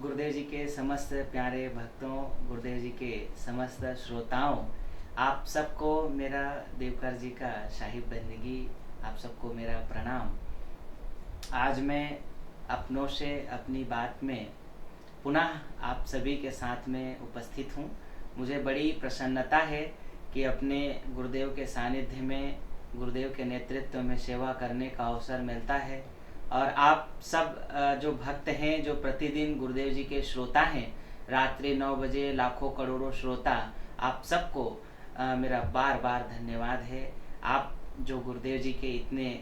गुरुदेव जी के समस्त प्यारे भक्तों, गुरुदेव जी के समस्त श्रोताओं, आप सबको मेरा देवकर जी का शाही बंदगी, आप सबको मेरा प्रणाम। आज मैं अपनों से अपनी बात में पुनः आप सभी के साथ में उपस्थित हूँ। मुझे बड़ी प्रसन्नता है कि अपने गुरुदेव के सानिध्य में, गुरुदेव के नेतृत्व में सेवा करने का अवसर मिलता है। और आप सब जो भक्त हैं, जो प्रतिदिन गुरुदेव जी के श्रोता हैं, रात्रि 9 बजे लाखों करोड़ों श्रोता, आप सबको मेरा बार बार धन्यवाद है। आप जो गुरुदेव जी के इतने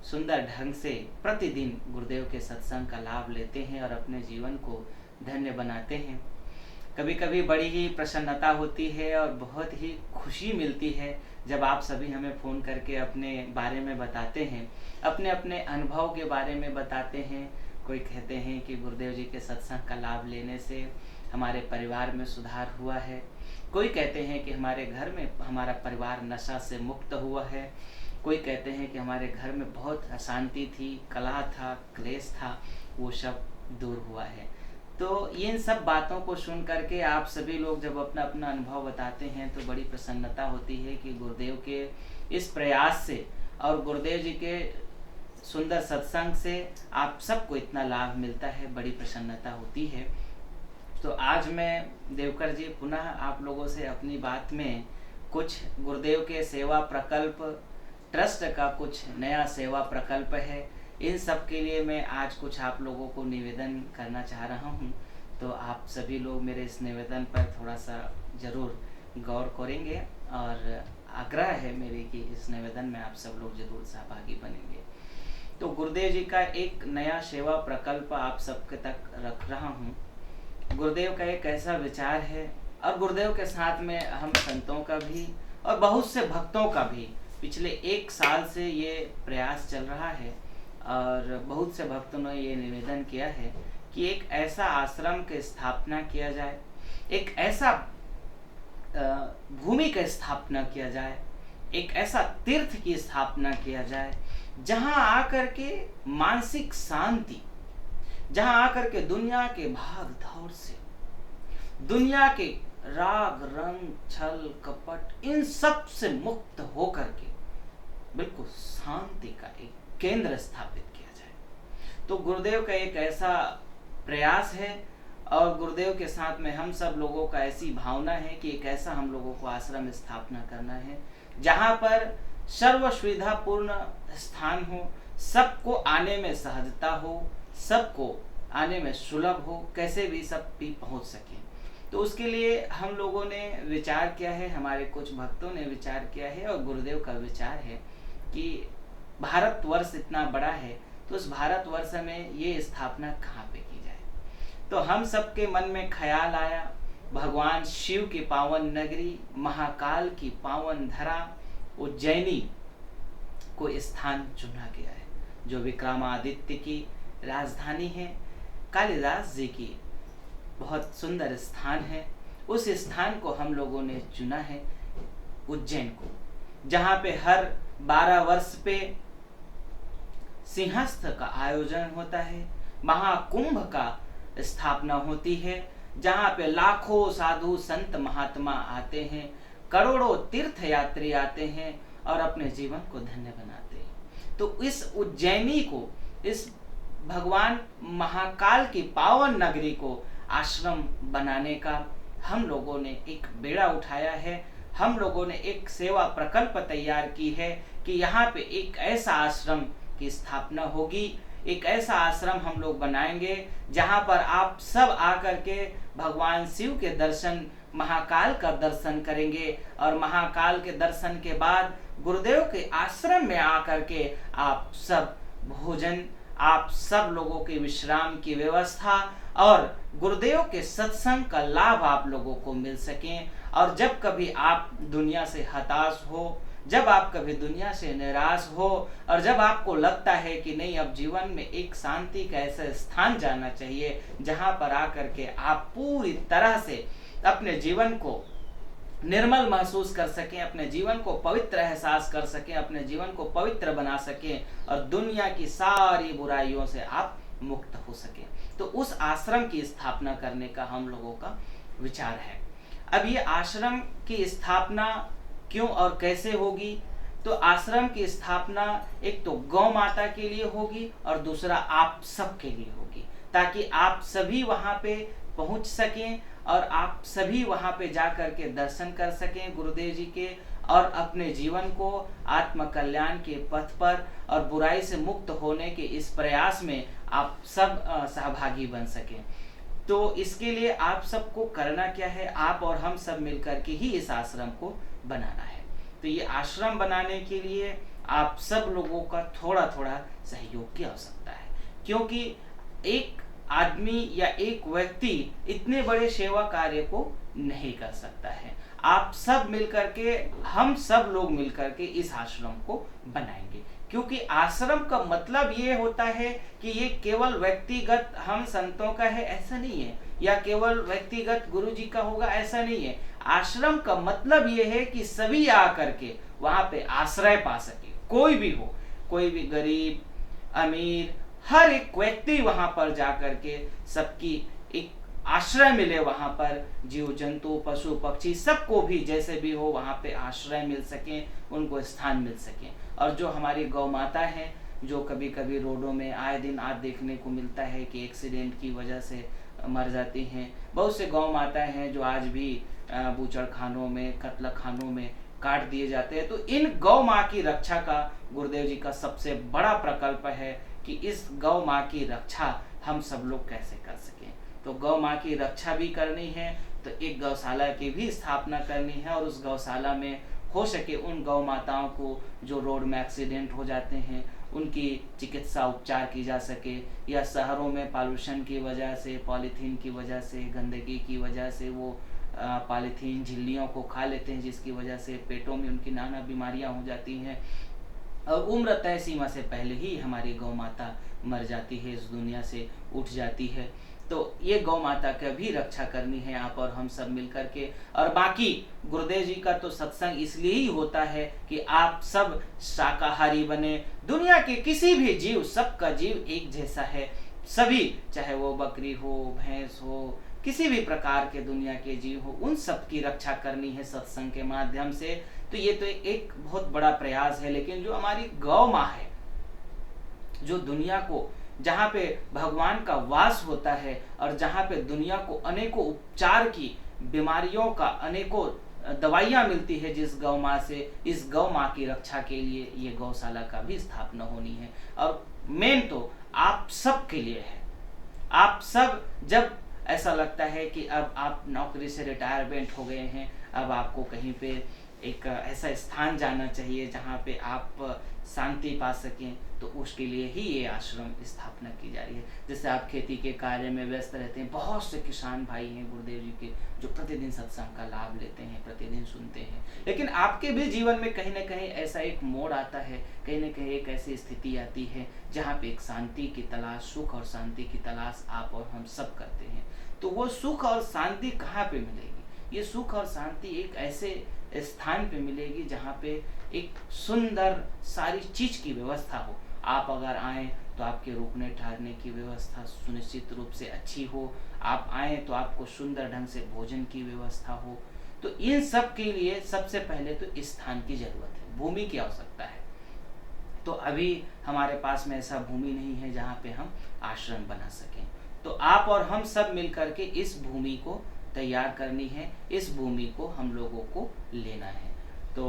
सुंदर ढंग से प्रतिदिन गुरुदेव के सत्संग का लाभ लेते हैं और अपने जीवन को धन्य बनाते हैं। कभी कभी बड़ी ही प्रसन्नता होती है और बहुत ही खुशी मिलती है जब आप सभी हमें फ़ोन करके अपने बारे में बताते हैं, अपने अपने अनुभव के बारे में बताते हैं। कोई कहते हैं कि गुरुदेव जी के सत्संग का लाभ लेने से हमारे परिवार में सुधार हुआ है। कोई कहते हैं कि हमारे घर में हमारा परिवार नशा से मुक्त हुआ है। कोई कहते हैं कि हमारे घर में बहुत अशांति थी, कलह था, क्लेश था, वो सब दूर हुआ है। तो इन सब बातों को सुन करके आप सभी लोग जब अपना अपना अनुभव बताते हैं तो बड़ी प्रसन्नता होती है कि गुरुदेव के इस प्रयास से और गुरुदेव जी के सुंदर सत्संग से आप सबको इतना लाभ मिलता है, बड़ी प्रसन्नता होती है। तो आज मैं देवकर जी पुनः आप लोगों से अपनी बात में कुछ गुरुदेव के सेवा प्रकल्प ट्रस्ट का कुछ नया सेवा प्रकल्प है, इन सब के लिए मैं आज कुछ आप लोगों को निवेदन करना चाह रहा हूँ। तो आप सभी लोग मेरे इस निवेदन पर थोड़ा सा ज़रूर गौर करेंगे और आग्रह है मेरी कि इस निवेदन में आप सब लोग जरूर सहभागी बनेंगे। तो गुरुदेव जी का एक नया सेवा प्रकल्प आप सबके तक रख रहा हूँ। गुरुदेव का एक ऐसा विचार है और गुरुदेव के साथ में हम संतों का भी और बहुत से भक्तों का भी पिछले 1 साल से ये प्रयास चल रहा है और बहुत से भक्तों ने ये निवेदन किया है कि एक ऐसा आश्रम की स्थापना किया जाए, एक ऐसा भूमि की स्थापना किया जाए, एक ऐसा तीर्थ की स्थापना किया जाए जहां आकर के मानसिक शांति, जहां आकर के दुनिया के भाग दौड़ से, दुनिया के राग रंग छल कपट इन सब से मुक्त होकर के बिल्कुल शांति का एक केंद्र स्थापित किया जाए। तो गुरुदेव का एक ऐसा प्रयास है और गुरुदेव के साथ में हम सब लोगों का ऐसी भावना है कि एक ऐसा हम लोगों को आश्रम स्थापना करना है जहां पर सर्व सुविधापूर्ण स्थान हो, सबको आने में सहजता हो, सबको आने में सुलभ हो, कैसे भी सब भी पहुंच सके। तो उसके लिए हम लोगों ने विचार किया है, हमारे कुछ भक्तों ने विचार किया है और गुरुदेव का विचार है कि भारतवर्ष इतना बड़ा है तो उस भारतवर्ष में ये स्थापना कहाँ पे की जाए। तो हम सबके मन में ख्याल आया, भगवान शिव की पावन नगरी, महाकाल की पावन धरा उज्जैनी को स्थान चुना गया है, जो विक्रमादित्य की राजधानी है, कालिदास जी की बहुत सुंदर स्थान है। उस स्थान को हम लोगों ने चुना है, उज्जैन को, जहाँ पे हर 12 वर्ष पे सिंहस्थ का आयोजन होता है, महाकुंभ का स्थापना होती है, जहाँ पे लाखों साधु संत महात्मा आते हैं, करोड़ों तीर्थ यात्री आते हैं और अपने जीवन को धन्य बनाते हैं। तो इस उज्जैनी को, इस भगवान महाकाल की पावन नगरी को आश्रम बनाने का हम लोगों ने एक बेड़ा उठाया है। हम लोगों ने एक सेवा प्रकल्प तैयार की है कि यहाँ पे एक ऐसा आश्रम की स्थापना होगी, एक ऐसा आश्रम हम लोग बनाएंगे जहाँ पर आप सब आकर के भगवान शिव के दर्शन, महाकाल का दर्शन करेंगे और महाकाल के दर्शन के बाद गुरुदेव के आश्रम में आकर के आप सब भोजन, आप सब लोगों के विश्राम की व्यवस्था और गुरुदेव के सत्संग का लाभ आप लोगों को मिल सके। और जब कभी आप दुनिया से हताश हो, जब आप कभी दुनिया से निराश हो और जब आपको लगता है कि नहीं, अब जीवन में एक शांति का ऐसा स्थान जाना चाहिए जहां पर आकर के आप पूरी तरह से अपने जीवन को निर्मल महसूस कर सकें, अपने जीवन को पवित्र एहसास कर सकें, अपने जीवन को पवित्र बना सकें और दुनिया की सारी बुराइयों से आप मुक्त हो सके। तो उस आश्रम की स्थापना करने का हम लोगों का विचार है। अब ये आश्रम की स्थापना क्यों और कैसे होगी? तो आश्रम की स्थापना एक तो गौ माता के लिए होगी और दूसरा आप सब के लिए होगी, ताकि आप सभी वहां पे पहुंच सकें और आप सभी वहां पे जा करके दर्शन कर सकें गुरुदेव जी के, और अपने जीवन को आत्म कल्याण के पथ पर और बुराई से मुक्त होने के इस प्रयास में आप सब सहभागी बन सकें। तो इसके लिए आप सबको करना क्या है? आप और हम सब मिलकर के ही इस आश्रम को बनाना है। तो ये आश्रम बनाने के लिए आप सब लोगों का थोड़ा थोड़ा सहयोग की आवश्यकता है, क्योंकि एक आदमी या एक व्यक्ति इतने बड़े सेवा कार्य को नहीं कर सकता है। आप सब मिलकर के, हम सब लोग मिलकर के इस आश्रम को बनाएंगे, क्योंकि आश्रम का मतलब ये होता है कि ये केवल व्यक्तिगत हम संतों का है ऐसा नहीं है, या केवल व्यक्तिगत गुरु जी का होगा ऐसा नहीं है। आश्रम का मतलब ये है कि सभी आकर के वहां पे आश्रय पा सके, कोई भी हो, कोई भी गरीब अमीर, हर एक व्यक्ति वहां पर जाकर के सबकी एक आश्रय मिले, वहां पर जीव जंतु पशु पक्षी सबको भी जैसे भी हो वहां पे आश्रय मिल सके, उनको स्थान मिल सके। और जो हमारी गौ माता है, जो कभी कभी रोडों में आए दिन आज देखने को मिलता है कि एक्सीडेंट की वजह से मर जाती हैं, बहुत से गौ माताएं हैं जो आज भी बूचड़ खानों में, कत्ल खानों में काट दिए जाते हैं। तो इन गौ माँ की रक्षा का गुरुदेव जी का सबसे बड़ा प्रकल्प है कि इस गौ माँ की रक्षा हम सब लोग कैसे कर सकें। तो गौ माँ की रक्षा भी करनी है तो एक गौशाला की भी स्थापना करनी है, और उस गौशाला में हो सके उन गौ माताओं को जो रोड में एक्सीडेंट हो जाते हैं उनकी चिकित्सा उपचार की जा सके, या शहरों में पॉल्यूशन की वजह से, पॉलीथीन की वजह से, गंदगी की वजह से वो पॉलीथीन झिल्लियों को खा लेते हैं, जिसकी वजह से पेटों में उनकी नाना बीमारियां हो जाती हैं, और उम्र तय सीमा से पहले ही हमारी गौ माता मर जाती है, इस दुनिया से उठ जाती है। तो ये गौ माता का भी रक्षा करनी है आप और हम सब मिलकर के। और बाकी गुरुदेव जी का तो सत्संग इसलिए ही होता है कि आप सब शाकाहारी बने। दुनिया के किसी भी जीव, सबका जीव एक जैसा है, सभी, चाहे वो बकरी हो, भैंस हो, किसी भी प्रकार के दुनिया के जीव हो, उन सब की रक्षा करनी है सत्संग के माध्यम से। तो ये तो एक बहुत बड़ा प्रयास है। लेकिन जो हमारी गौ माँ है, जो दुनिया को, जहाँ पे भगवान का वास होता है और जहाँ पे दुनिया को अनेकों उपचार की, बीमारियों का अनेकों दवाइयाँ मिलती है जिस गौ माँ से, इस गौ माँ की रक्षा के लिए ये गौशाला का भी स्थापना होनी है। और मेन तो आप सब के लिए है। आप सब, जब ऐसा लगता है कि अब आप नौकरी से रिटायरमेंट हो गए हैं, अब आपको कहीं पे एक ऐसा स्थान जाना चाहिए जहाँ पे आप शांति पा सकें, तो उसके लिए ही ये आश्रम स्थापना की जा रही है। जैसे आप खेती के कार्य में व्यस्त रहते हैं, बहुत से किसान भाई हैं गुरुदेव जी के जो प्रतिदिन सत्संग का लाभ लेते हैं, प्रतिदिन सुनते हैं, लेकिन आपके भी जीवन में कहीं ना कहीं ऐसा एक मोड़ आता है, कहीं ना कहीं एक ऐसी स्थिति आती है जहाँ पे एक शांति की तलाश, सुख और शांति की तलाश आप और हम सब करते हैं। तो वो सुख और शांति कहाँ पे मिलेगी? ये सुख और शांति एक ऐसे स्थान पे मिलेगी जहाँ पे एक सुंदर सारी चीज की व्यवस्था हो। आप अगर आए तो आपके रुकने ठहरने की व्यवस्था सुनिश्चित रूप से अच्छी हो, आप आए तो आपको सुंदर ढंग से भोजन की व्यवस्था हो। तो इन सब के लिए सबसे पहले तो स्थान की जरूरत है, भूमि की आवश्यकता है। तो अभी हमारे पास में ऐसा भूमि नहीं है जहाँ पे हम आश्रम बना सकें। तो आप और हम सब मिलकर के इस भूमि को तैयार करनी है, इस भूमि को हम लोगों को लेना है। तो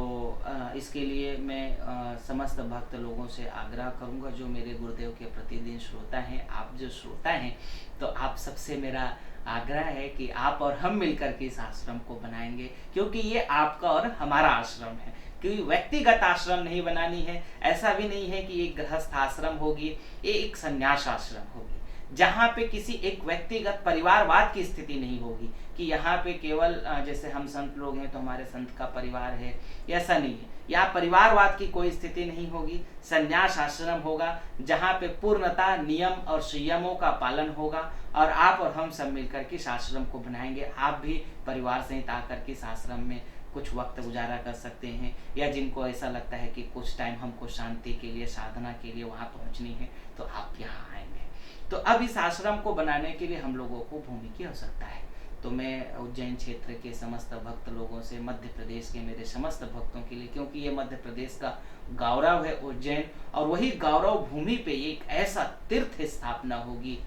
इसके लिए मैं समस्त भक्त लोगों से आग्रह करूंगा, जो मेरे गुरुदेव के प्रतिदिन श्रोता हैं, आप जो श्रोता हैं, तो आप सबसे मेरा आग्रह है कि आप और हम मिलकर के इस आश्रम को बनाएंगे, क्योंकि ये आपका और हमारा आश्रम है। क्योंकि व्यक्तिगत आश्रम नहीं बनानी है, ऐसा भी नहीं है कि एक गृहस्थ आश्रम होगी, ये एक संन्यास आश्रम होगी, जहाँ पे किसी एक व्यक्तिगत परिवारवाद की स्थिति नहीं होगी कि यहाँ पे केवल जैसे हम संत लोग हैं तो हमारे संत का परिवार है, ऐसा नहीं है। यहाँ परिवारवाद की कोई स्थिति नहीं होगी। संन्यास आश्रम होगा जहाँ पे पूर्णता, नियम और संयमों का पालन होगा, और आप और हम सब मिलकर के इस आश्रम को बनाएंगे। आप भी परिवार सहित आकर के इस आश्रम में कुछ वक्त गुजारा कर सकते हैं, या जिनको ऐसा लगता है कि कुछ टाइम हमको शांति के लिए, साधना के लिए वहाँ पहुँचनी है, तो आप यहाँ आएंगे। तो अब इस आश्रम को बनाने के लिए हम लोगों को भूमि की आवश्यकता है। तो मैं उज्जैन क्षेत्र के समस्त भक्त लोगों से, मध्य प्रदेश के मेरे समस्त भक्तों के लिए, क्योंकि ये मध्य प्रदेश का गौरव है उज्जैन, और वही गौरव भूमि पे एक ऐसा तीर्थ स्थापना होगी,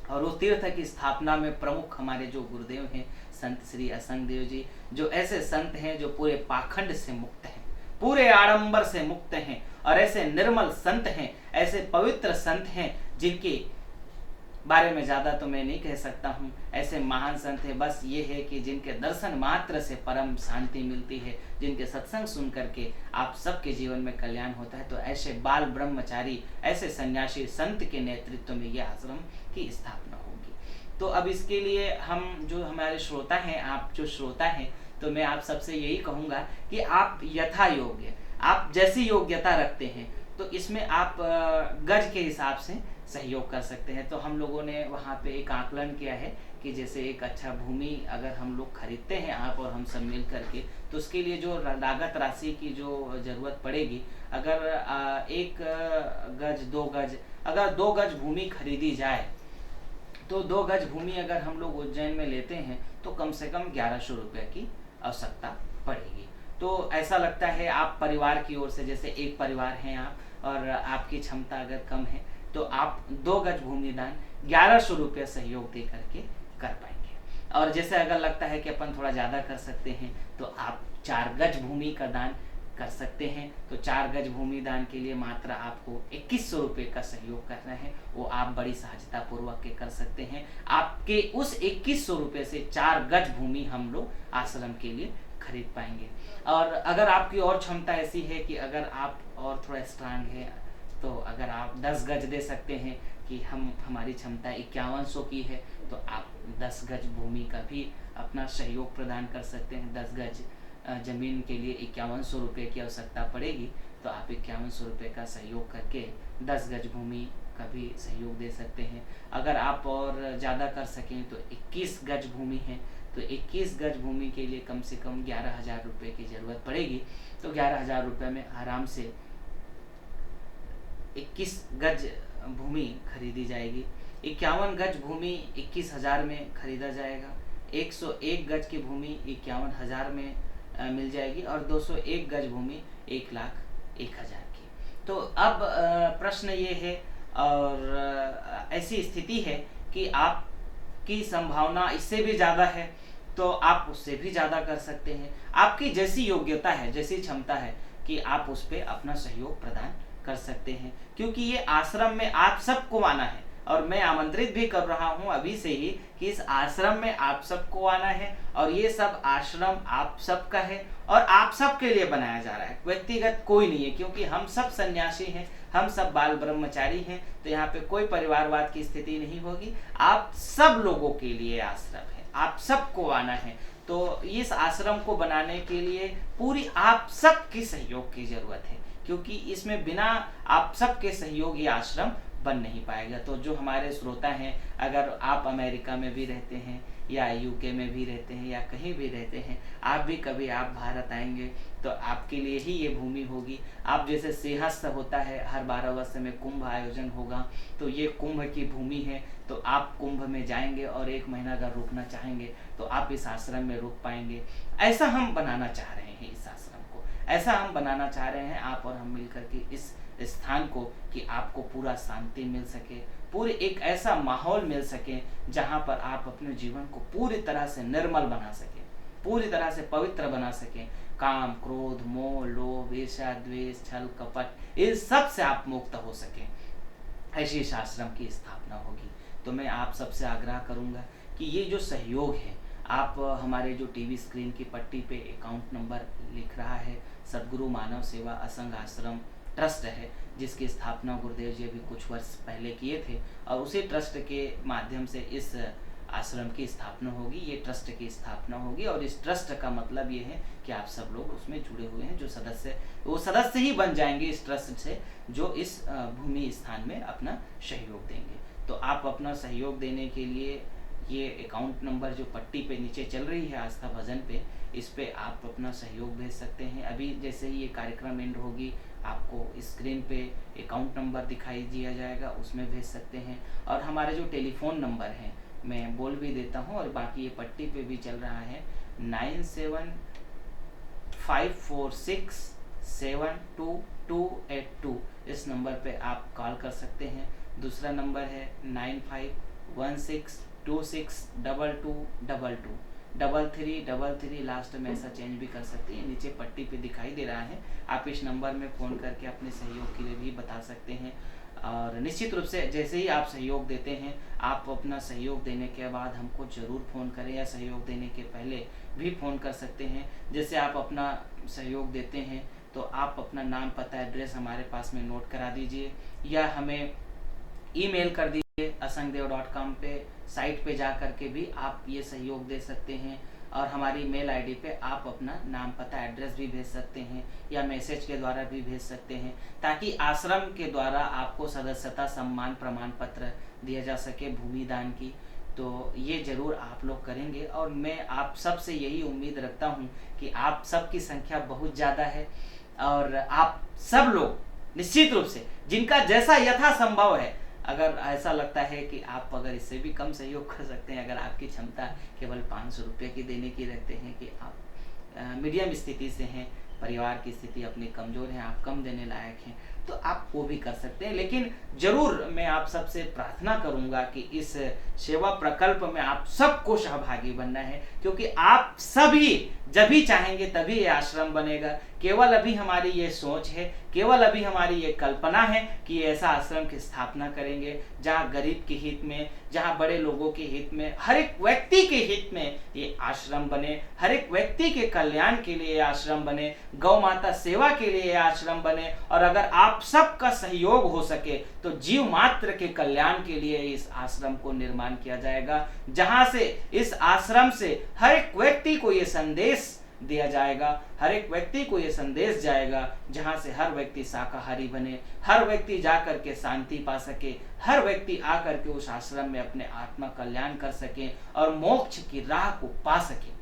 और उस तीर्थ की स्थापना में प्रमुख हमारे जो गुरुदेव हैं संत श्री असंग देव जी, जो ऐसे संत हैं जो पूरे पाखंड से मुक्त हैं, पूरे आडंबर से मुक्त हैं, और ऐसे निर्मल संत हैं, ऐसे पवित्र संत हैं जिनके बारे में ज़्यादा तो मैं नहीं कह सकता हूँ। ऐसे महान संत हैं, बस ये है कि जिनके दर्शन मात्र से परम शांति मिलती है, जिनके सत्संग सुन करके आप सबके जीवन में कल्याण होता है। तो ऐसे बाल ब्रह्मचारी, ऐसे सन्यासी संत के नेतृत्व में ये आश्रम की स्थापना होगी। तो अब इसके लिए हम जो हमारे श्रोता हैं, आप जो श्रोता हैं, तो मैं आप सबसे यही कहूँगा कि आप यथा योग्य, आप जैसी योग्यता रखते हैं, तो इसमें आप गज के हिसाब से सहयोग कर सकते हैं। तो हम लोगों ने वहाँ पे एक आकलन किया है कि जैसे एक अच्छा भूमि अगर हम लोग खरीदते हैं, आप और हम सब मिल करके, तो उसके लिए जो लागत राशि की जो ज़रूरत पड़ेगी, अगर 1 गज 2 गज, अगर 2 गज भूमि खरीदी जाए, तो 2 गज भूमि अगर हम लोग उज्जैन में लेते हैं तो कम से कम 1100 रुपये की आवश्यकता पड़ेगी। तो ऐसा लगता है आप परिवार की ओर से, जैसे एक परिवार हैं आप और आपकी क्षमता अगर कम है, तो आप 2 गज भूमि दान 1100 रुपये सहयोग दे करके कर पाएंगे। और जैसे अगर लगता है कि अपन थोड़ा ज़्यादा कर सकते हैं, तो आप 4 गज भूमि का दान कर सकते हैं। तो 4 गज भूमि दान के लिए मात्र आपको 2100 रुपये का सहयोग करना है, वो आप बड़ी सहजता पूर्वक के कर सकते हैं। आपके उस 2100 रुपये से 4 गज भूमि हम लोग आश्रम के लिए खरीद पाएंगे। और अगर आपकी और क्षमता ऐसी है कि अगर आप और थोड़ा स्ट्रांग है, तो अगर आप 10 गज दे सकते हैं कि हमारी क्षमता 5100 की है, तो आप 10 गज भूमि का भी अपना सहयोग प्रदान कर सकते हैं। 10 गज जमीन के लिए 5100 रुपये की आवश्यकता पड़ेगी, तो आप 5100 रुपये का सहयोग करके 10 गज भूमि का भी सहयोग दे सकते हैं। अगर आप और ज़्यादा कर सकें तो 21 गज भूमि है, तो 21 गज भूमि के लिए कम से कम 11,000 रुपये की ज़रूरत पड़ेगी। तो 11,000 रुपये में आराम से 21 गज भूमि खरीदी जाएगी। 51 गज भूमि 21,000 में खरीदा जाएगा। 101 गज की भूमि 51,000 में मिल जाएगी, और 201 गज भूमि 1,01,000 की। तो अब प्रश्न ये है, और ऐसी स्थिति है कि आपकी संभावना इससे भी ज़्यादा है, तो आप उससे भी ज़्यादा कर सकते हैं। आपकी जैसी योग्यता है, जैसी क्षमता है कि आप उस पर अपना सहयोग प्रदान कर सकते हैं, क्योंकि ये आश्रम में आप सबको आना है। और मैं आमंत्रित भी कर रहा हूं अभी से ही कि इस आश्रम में आप सबको आना है, और ये सब आश्रम आप सबका है और आप सबके लिए बनाया जा रहा है, व्यक्तिगत कोई नहीं है, क्योंकि हम सब सन्यासी हैं, हम सब बाल ब्रह्मचारी हैं। तो यहाँ पे कोई परिवारवाद की स्थिति नहीं होगी। आप सब लोगों के लिए आश्रम है, आप सबको आना है। तो इस आश्रम को बनाने के लिए पूरी आप सबकी सहयोग की जरूरत है, क्योंकि इसमें बिना आप सबके सहयोग ये आश्रम बन नहीं पाएगा। तो जो हमारे श्रोता हैं, अगर आप अमेरिका में भी रहते हैं या यूके में भी रहते हैं या कहीं भी रहते हैं, आप भी कभी आप भारत आएंगे तो आपके लिए ही ये भूमि होगी। आप जैसे सिंहस्थ होता है, हर 12 वर्ष में कुंभ आयोजन होगा, तो ये कुंभ की भूमि है। तो आप कुंभ में जाएंगे और 1 महीना अगर रुकना चाहेंगे तो आप इस आश्रम में रुक पाएंगे। ऐसा हम बनाना चाह रहे हैं इस आश्रम को, ऐसा हम बनाना चाह रहे हैं आप और हम मिलकर के इस स्थान को, कि आपको पूरा शांति मिल सके, पूरे एक ऐसा माहौल मिल सके जहां पर आप अपने जीवन को पूरी तरह से निर्मल बना सके, पूरी तरह से पवित्र बना सके। काम, क्रोध, मोह, लोभ, ईर्ष्या, द्वेष, छल, कपट, इन सब से आप मुक्त हो सके, ऐसी इस आश्रम की स्थापना होगी। तो मैं आप सबसे आग्रह करूंगा कि ये जो सहयोग है, आप हमारे जो टीवी स्क्रीन की पट्टी पे अकाउंट नंबर लिख रहा है, सद्गुरु मानव सेवा असंग आश्रम ट्रस्ट है, जिसकी स्थापना गुरुदेव जी अभी कुछ वर्ष पहले किए थे, और उसी ट्रस्ट के माध्यम से इस आश्रम की स्थापना होगी, ये ट्रस्ट की स्थापना होगी। और इस ट्रस्ट का मतलब ये है कि आप सब लोग उसमें जुड़े हुए हैं, जो सदस्य, वो सदस्य ही बन जाएंगे इस ट्रस्ट से, जो इस भूमि स्थान में अपना सहयोग देंगे। तो आप अपना सहयोग देने के लिए ये अकाउंट नंबर जो पट्टी पे नीचे चल रही है आस्था भजन पे, इस पे आप अपना सहयोग भेज सकते हैं। अभी जैसे ही ये कार्यक्रम एंड होगी, आपको स्क्रीन पे अकाउंट नंबर दिखाई दिया जाएगा, उसमें भेज सकते हैं। और हमारे जो टेलीफोन नंबर हैं मैं बोल भी देता हूँ, और बाकी ये पट्टी पे भी चल रहा है, 9754672282। इस नंबर पे आप कॉल कर सकते हैं। दूसरा नंबर है 9516262222, 3333 लास्ट में ऐसा चेंज भी कर सकते हैं, नीचे पट्टी पे दिखाई दे रहा है। आप इस नंबर में फ़ोन करके अपने सहयोग के लिए भी बता सकते हैं। और निश्चित रूप से जैसे ही आप सहयोग देते हैं, आप अपना सहयोग देने के बाद हमको ज़रूर फ़ोन करें, या सहयोग देने के पहले भी फ़ोन कर सकते हैं। जैसे आप अपना सहयोग देते हैं तो आप अपना नाम, पता, एड्रेस हमारे पास में नोट करा दीजिए, या हमें ईमेल कर दीजिए asangdev.com पे, साइट पे जा कर के भी आप ये सहयोग दे सकते हैं। और हमारी मेल आईडी पे आप अपना नाम, पता, एड्रेस भी भेज सकते हैं, या मैसेज के द्वारा भी भेज सकते हैं, ताकि आश्रम के द्वारा आपको सदस्यता सम्मान प्रमाण पत्र दिया जा सके भूमि दान की। तो ये ज़रूर आप लोग करेंगे, और मैं आप सब से यही उम्मीद रखता हूँ कि आप सब की संख्या बहुत ज़्यादा है, और आप सब लोग निश्चित रूप से जिनका जैसा यथासंभव है, अगर ऐसा लगता है कि आप अगर इससे भी कम सहयोग कर सकते हैं, अगर आपकी क्षमता केवल 500 रुपये की देने की रखते हैं, कि आप मीडियम स्थिति से हैं, परिवार की स्थिति अपनी कमज़ोर है, आप कम देने लायक हैं, तो आप वो भी कर सकते हैं। लेकिन ज़रूर मैं आप सबसे प्रार्थना करूंगा कि इस सेवा प्रकल्प में आप सबको सहभागी बनना है, क्योंकि आप सभी जब भी चाहेंगे तभी ये आश्रम बनेगा। केवल अभी हमारी ये सोच है, केवल अभी हमारी ये कल्पना है कि ऐसा आश्रम की स्थापना करेंगे जहाँ गरीब के हित में, जहाँ बड़े लोगों के हित में, हर एक व्यक्ति के हित में ये आश्रम बने, हर एक व्यक्ति के कल्याण के लिए ये आश्रम बने, गौ माता सेवा के लिए ये आश्रम बने। और अगर आप सबका सहयोग हो सके तो जीव मात्र के कल्याण के लिए इस आश्रम को निर्माण किया जाएगा, जहां से इस आश्रम से हर एक व्यक्ति को ये संदेश दिया जाएगा, हर एक व्यक्ति को ये संदेश जाएगा, जहां से हर व्यक्ति शाकाहारी बने, हर व्यक्ति जाकर के शांति पा सके, हर व्यक्ति आकर के उस आश्रम में अपने आत्मा कल्याण कर सके और मोक्ष की राह को पा सके।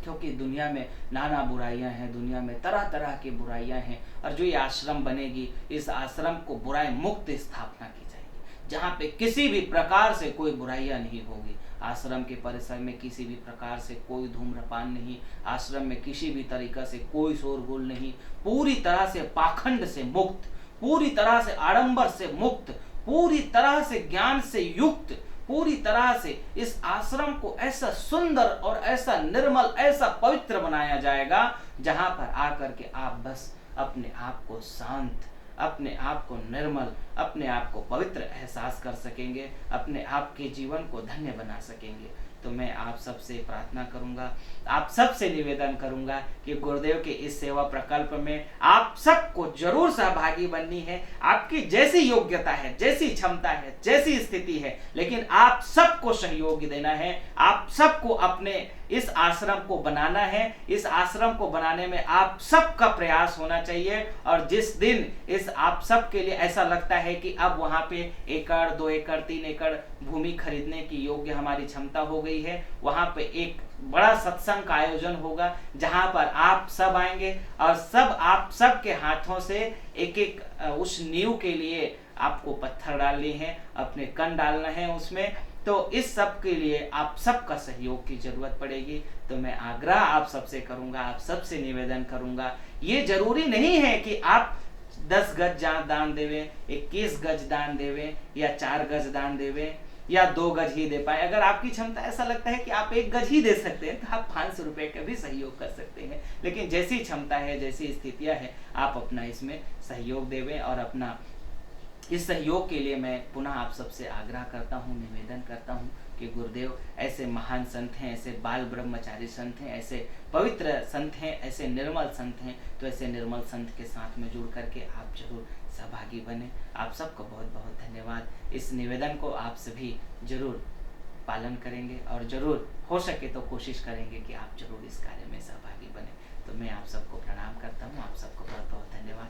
क्योंकि दुनिया में नाना बुराइयां हैं, दुनिया में तरह तरह की बुराइयां हैं, और जो ये आश्रम बनेगी, इस आश्रम को बुराई मुक्त स्थापना की जाएगी, जहाँ पे किसी भी प्रकार से कोई बुराइयां नहीं होगी। आश्रम के परिसर में किसी भी प्रकार से कोई धूम्रपान नहीं, आश्रम में किसी भी तरीका से कोई शोरगुल नहीं, पूरी तरह से पाखंड से मुक्त, पूरी तरह से आडंबर से मुक्त, पूरी तरह से ज्ञान से युक्त, पूरी तरह से इस आश्रम को ऐसा सुंदर और ऐसा निर्मल, ऐसा पवित्र बनाया जाएगा, जहां पर आकर के आप बस अपने आप को शांत, अपने आप को निर्मल, अपने आप को पवित्र एहसास कर सकेंगे, अपने आप के जीवन को धन्य बना सकेंगे। तो मैं आप सबसे प्रार्थना करूंगा, आप सबसे निवेदन करूंगा कि गुरुदेव के इस सेवा प्रकल्प में आप सबको जरूर सहभागी बननी है। आपकी जैसी योग्यता है, जैसी क्षमता है, जैसी स्थिति है, लेकिन आप सबको सहयोग देना है, आप सबको अपने इस आश्रम को बनाना है। इस आश्रम को बनाने में आप सबका प्रयास होना चाहिए। और जिस दिन इस आप सब के लिए ऐसा लगता है कि अब वहां पे 1 एकड़, 2 एकड़, 3 एकड़ भूमि खरीदने की योग्य हमारी क्षमता हो गई है, वहां पे एक बड़ा सत्संग का आयोजन होगा, जहां पर आप सब आएंगे और सब आप सब के हाथों से एक एक उस नींव के लिए आपको पत्थर डालने हैं, अपने कण डालना है उसमें। तो इस सब के लिए आप सबका सहयोग की जरूरत पड़ेगी। तो मैं आग्रह आप सबसे करूंगा, आप सबसे निवेदन करूंगा, ये जरूरी नहीं है कि आप 10 गज दान देवें, 21 गज दान देवें, या 4 गज दान देवें, या 2 गज ही दे पाए। अगर आपकी क्षमता ऐसा लगता है कि आप 1 गज ही दे सकते हैं, तो आप 500 रुपए का भी सहयोग कर सकते हैं। लेकिन जैसी क्षमता है, जैसी स्थितियां है, आप अपना इसमें सहयोग देवें। और अपना इस सहयोग के लिए मैं पुनः आप सबसे आग्रह करता हूँ, निवेदन करता हूँ कि गुरुदेव ऐसे महान संत हैं, ऐसे बाल ब्रह्मचारी संत हैं, ऐसे पवित्र संत हैं, ऐसे निर्मल संत हैं, तो ऐसे निर्मल संत के साथ में जुड़ करके आप जरूर सहभागी बने। आप सबको बहुत बहुत धन्यवाद। इस निवेदन को आप सभी जरूर पालन करेंगे, और जरूर हो सके तो कोशिश करेंगे कि आप जरूर इस कार्य में सहभागी बने। तो मैं आप सबको प्रणाम करता हूँ, आप सबको बहुत बहुत धन्यवाद।